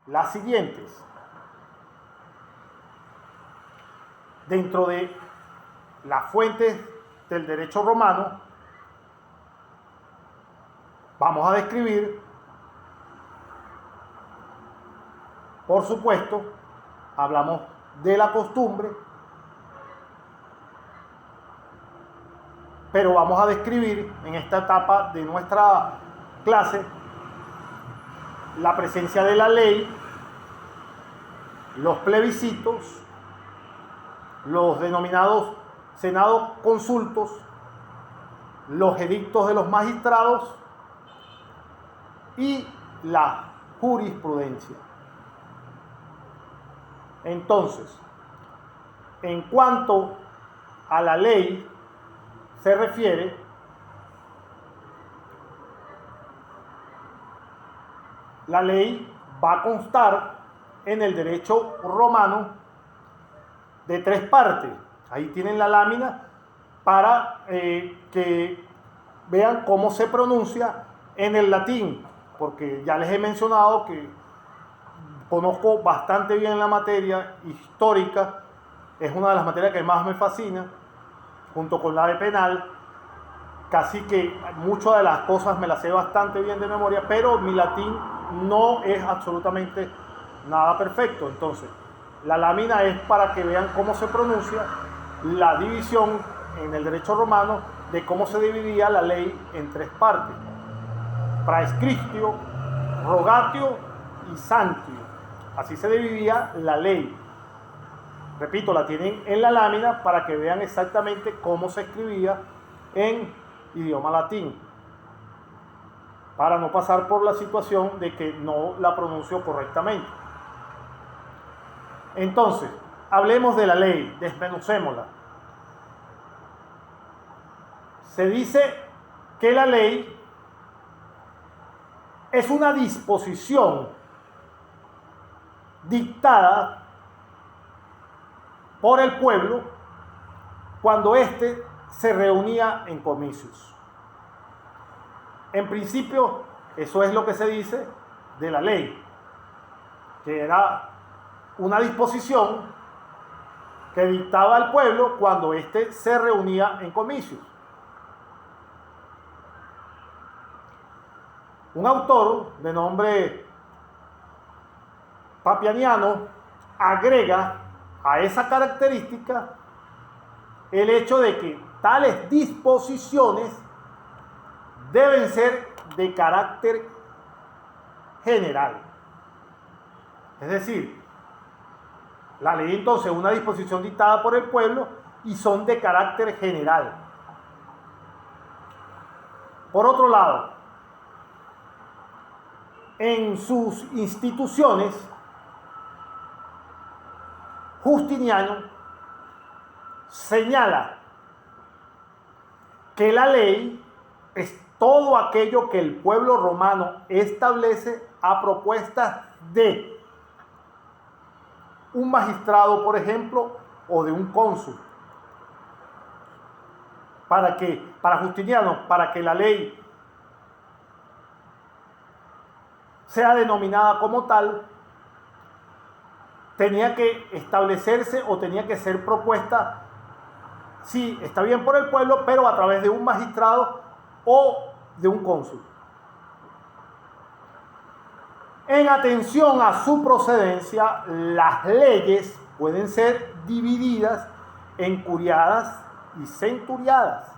las siguientes. Dentro de las fuentes del derecho romano, vamos a describir, por supuesto, hablamos de la costumbre, pero vamos a describir en esta etapa de nuestra clase la presencia de la ley, los plebiscitos, los denominados senados consultos, los edictos de los magistrados y la jurisprudencia. Entonces, en cuanto a la ley se refiere, la ley va a constar en el derecho romano de 3 partes. Ahí tienen la lámina para que vean cómo se pronuncia en el latín, porque ya les he mencionado que conozco bastante bien la materia histórica, es una de las materias que más me fascina, junto con la de penal. Casi que muchas de las cosas me las sé bastante bien de memoria, pero mi latín no es absolutamente nada perfecto. Entonces, la lámina es para que vean cómo se pronuncia la división en el derecho romano de cómo se dividía la ley en 3 partes: praescriptio, rogatio y santio. Así se dividía la ley. Repito, la tienen en la lámina para que vean exactamente cómo se escribía en idioma latín, para no pasar por la situación de que no la pronuncio correctamente. Entonces, hablemos de la ley, desmenucémosla. Se dice que la ley es una disposición dictada por el pueblo cuando éste se reunía en comicios. En principio, eso es lo que se dice de la ley, que era una disposición que dictaba el pueblo cuando éste se reunía en comicios. Un autor de nombre Papianiano agrega a esa característica el hecho de que tales disposiciones deben ser de carácter general. Es decir, la ley entonces es una disposición dictada por el pueblo y son de carácter general. Por otro lado, en sus instituciones, Justiniano señala que la ley es todo aquello que el pueblo romano establece a propuesta de un magistrado, por ejemplo, o de un cónsul. Para Justiniano, para que la ley sea denominada como tal, tenía que establecerse o tenía que ser propuesta, sí, está bien, por el pueblo, pero a través de un magistrado o de un cónsul. En atención a su procedencia, las leyes pueden ser divididas en curiadas y centuriadas.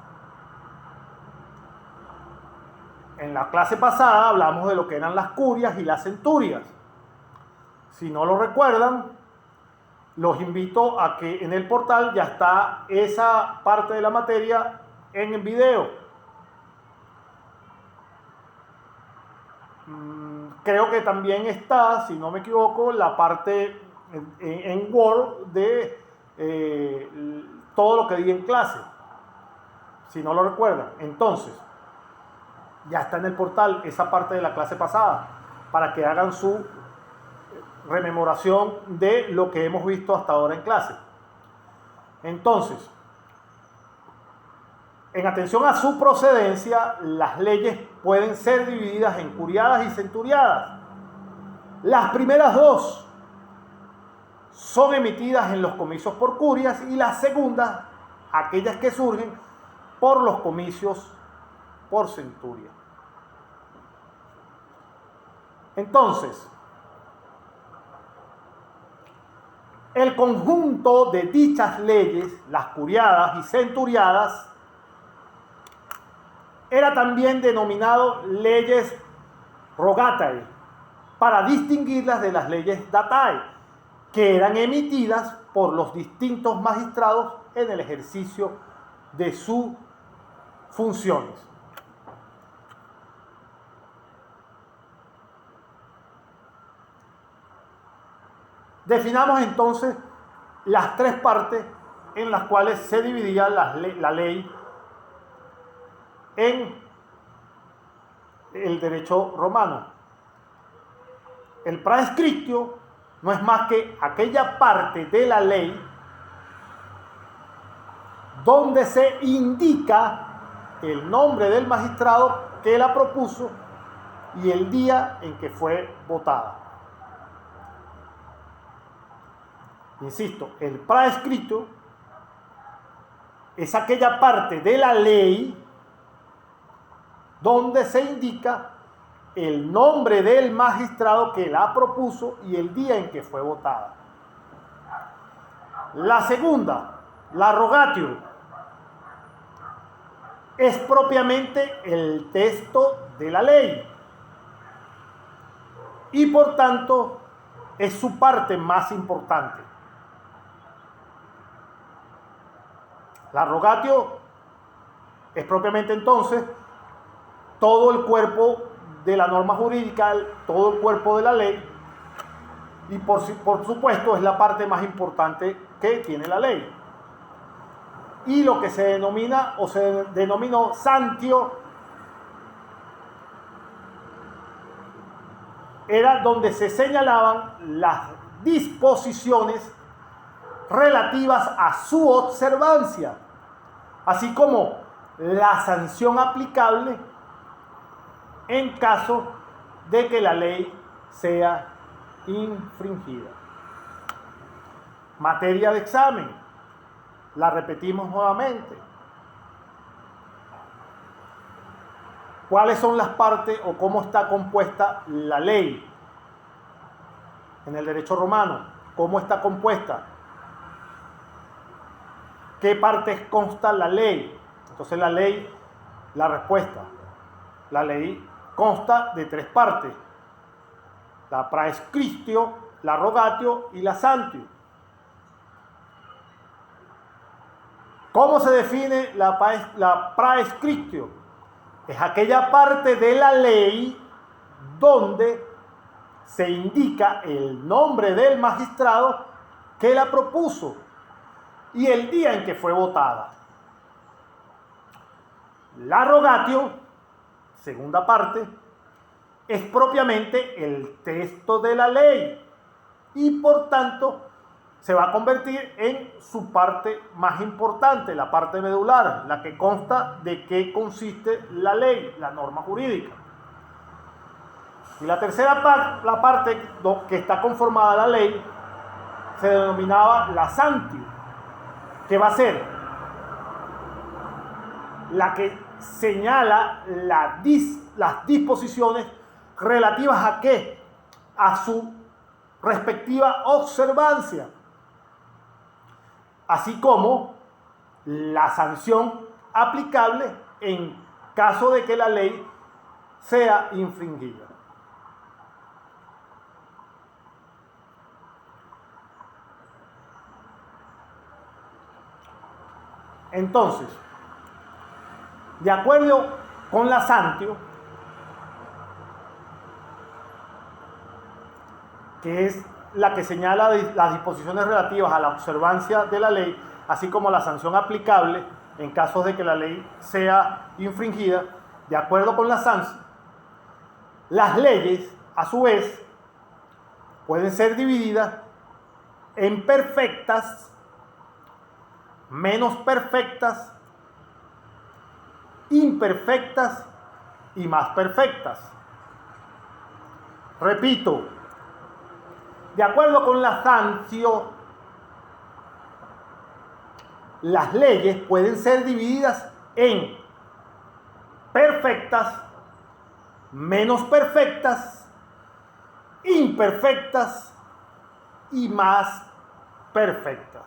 En la clase pasada hablamos de lo que eran las curias y las centurias. Si no lo recuerdan, los invito a que en el portal ya está esa parte de la materia en el video. Creo que también está, si no me equivoco, la parte en Word de todo lo que di en clase. Si no lo recuerdan. Entonces, ya está en el portal esa parte de la clase pasada para que hagan su rememoración de lo que hemos visto hasta ahora en clase. Entonces, en atención a su procedencia, las leyes pueden ser divididas en curiadas y centuriadas. Las primeras dos son emitidas en los comicios por curias y las segundas, aquellas que surgen por los comicios por centuria. Entonces, el conjunto de dichas leyes, las curiadas y centuriadas, era también denominado leyes rogatae, para distinguirlas de las leyes datae, que eran emitidas por los distintos magistrados en el ejercicio de sus funciones. Definamos entonces las tres partes en las cuales se dividía la ley en el derecho romano. El praescriptio no es más que aquella parte de la ley donde se indica el nombre del magistrado que la propuso y el día en que fue votada. Insisto, el praescriptio es aquella parte de la ley donde se indica el nombre del magistrado que la propuso y el día en que fue votada. La segunda, la rogatio, es propiamente el texto de la ley y por tanto es su parte más importante. La rogatio es propiamente entonces todo el cuerpo de la norma jurídica, todo el cuerpo de la ley, y por supuesto es la parte más importante que tiene la ley. Y lo que se denomina o se denominó santio era donde se señalaban las disposiciones relativas a su observancia, así como la sanción aplicable en caso de que la ley sea infringida. Materia de examen, la repetimos nuevamente. ¿Cuáles son las partes o cómo está compuesta la ley en el derecho romano? ¿Cómo está compuesta? ¿Qué partes consta la ley? Entonces la ley, la respuesta. La ley consta de tres partes: la praescriptio, la rogatio y la santio. ¿Cómo se define la praescriptio? Es aquella parte de la ley donde se indica el nombre del magistrado que la propuso y el día en que fue votada. La rogatio, segunda parte, es propiamente el texto de la ley y por tanto se va a convertir en su parte más importante, la parte medular, la que consta de qué consiste la ley, la norma jurídica. Y la tercera parte, la parte que está conformada la ley, se denominaba la santio, que va a ser la que señala las disposiciones relativas a qué, a su respectiva observancia, así como la sanción aplicable en caso de que la ley sea infringida. Entonces, de acuerdo con la santio, que es la que señala las disposiciones relativas a la observancia de la ley, así como la sanción aplicable en caso de que la ley sea infringida, de acuerdo con la santio, las leyes, a su vez, pueden ser divididas en perfectas, menos perfectas, imperfectas y más perfectas. Repito, De acuerdo con la sanción, las leyes pueden ser divididas en perfectas, menos perfectas, imperfectas y más perfectas.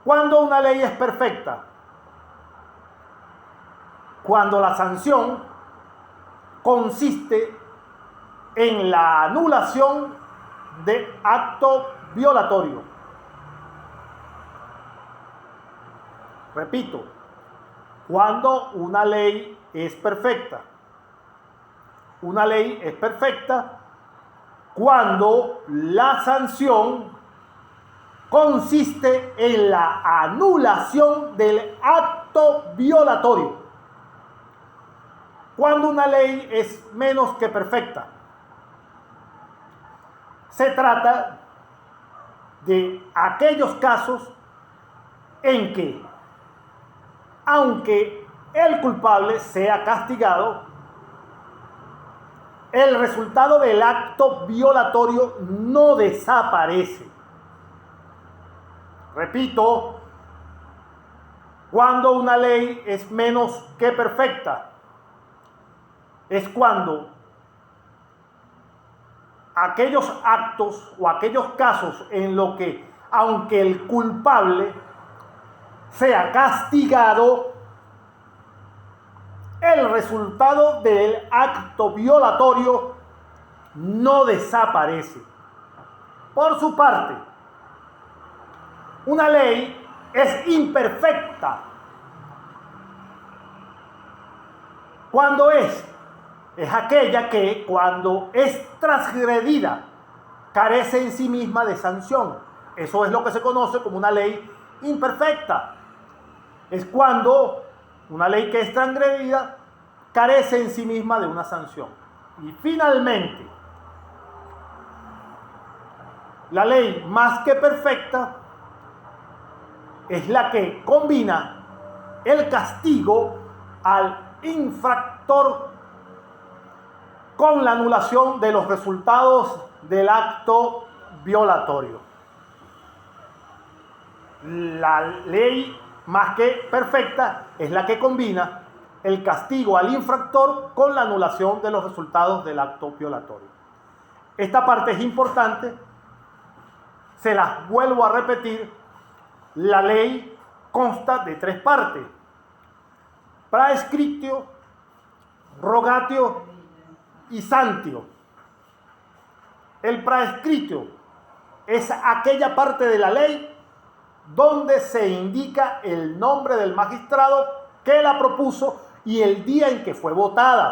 ¿Cuándo una ley es perfecta? Cuando la sanción consiste en la anulación de acto violatorio. Repito, cuando una ley es perfecta. Una ley es perfecta cuando la sanción consiste en la anulación del acto violatorio. Cuando una ley es menos que perfecta, se trata de aquellos casos en que, aunque el culpable sea castigado, el resultado del acto violatorio no desaparece. Repito, cuando una ley es menos que perfecta, es cuando aquellos actos o aquellos casos en los que, aunque el culpable sea castigado, el resultado del acto violatorio no desaparece. Por su parte, una ley es imperfecta cuando es aquella que, cuando es transgredida, carece en sí misma de sanción. Eso es lo que se conoce como una ley imperfecta. Es cuando una ley que es transgredida carece en sí misma de una sanción. Y finalmente, la ley más que perfecta es la que combina el castigo al infractor con la anulación de los resultados del acto violatorio. La ley más que perfecta es la que combina el castigo al infractor con la anulación de los resultados del acto violatorio. Esta parte es importante, se las vuelvo a repetir. La ley consta de tres partes: praescriptio, rogatio y santio. El praescriptio es aquella parte de la ley donde se indica el nombre del magistrado que la propuso y el día en que fue votada.